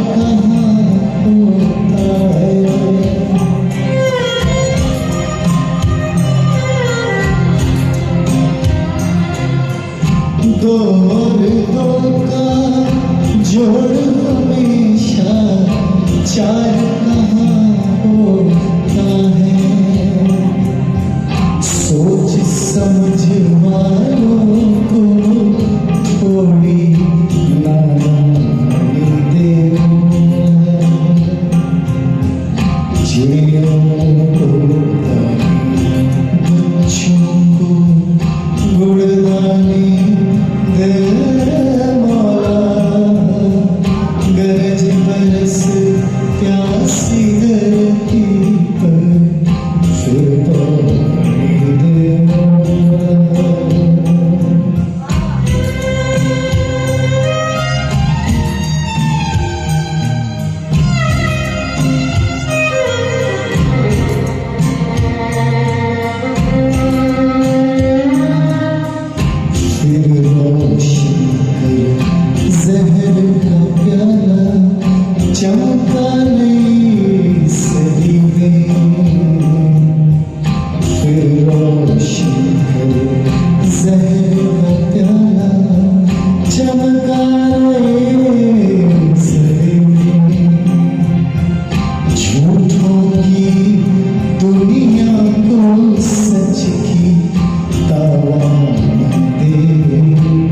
कहाँ होता है। दो और दो का जोड़ हमेशा चार कहाँ होता है। सोच समझ वालों को थोड़ी नादानी दे। जियो बच्चों को गुड़दानी दे मौला। गरज बरस प्यासी धरती पर फिर पानी दे मौला। फिर रोशन कर जहर का प्याला चमका नहीं सही में। फिर रोशन कर जहर का प्याला चमका नहीं सही में। झूठों की दुनिया को सच की तावान दे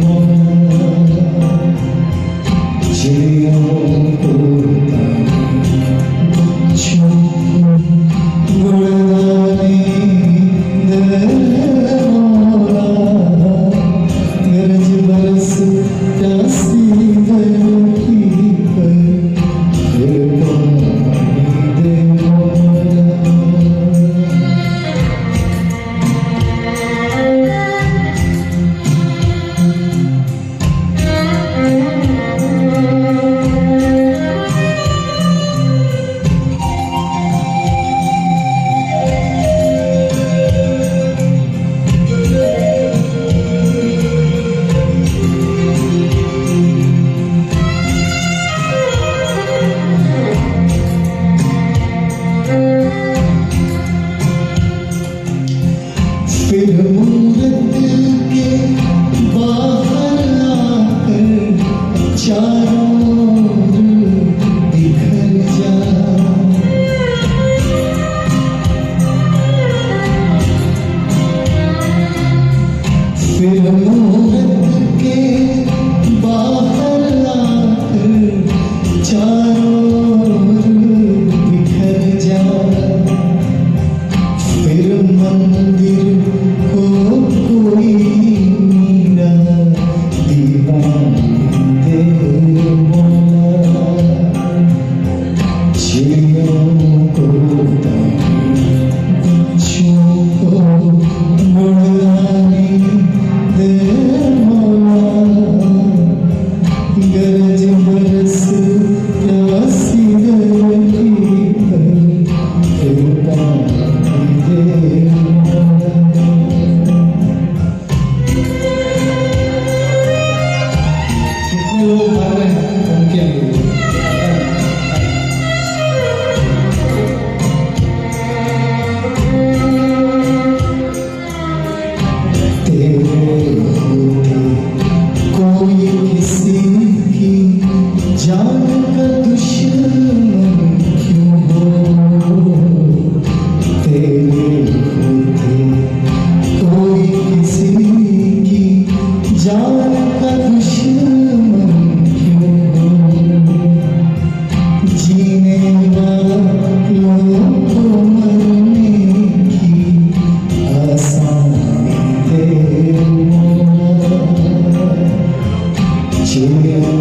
मौला। जियो बच्चों को गुड़दानी दे मौला। गरज बरस प्यासी धरती पर फिर पानी दे मौला। फिर मूरत के बाहर आकर चारों ओर बिखर जा। फिर मूरत के बाहर आकर चारों ओर बिखर जा। फिर मंदिर को कोई मीरा दीवानी दे मौला। जियो बच्चों को गुड़दानी दे मौला। गरज बरस प्यासी धरती पर फिर पानी दे मौला। कितने लोग गा रहे हैं उनके लिए। तेरे होते कोई किसी की जान का दुश्मन क्यों हो। तेरे होते कोई किसी की जान का दुश्मन क्यों हो। जीने वालों को मरने की आसानी दे मौला। जियो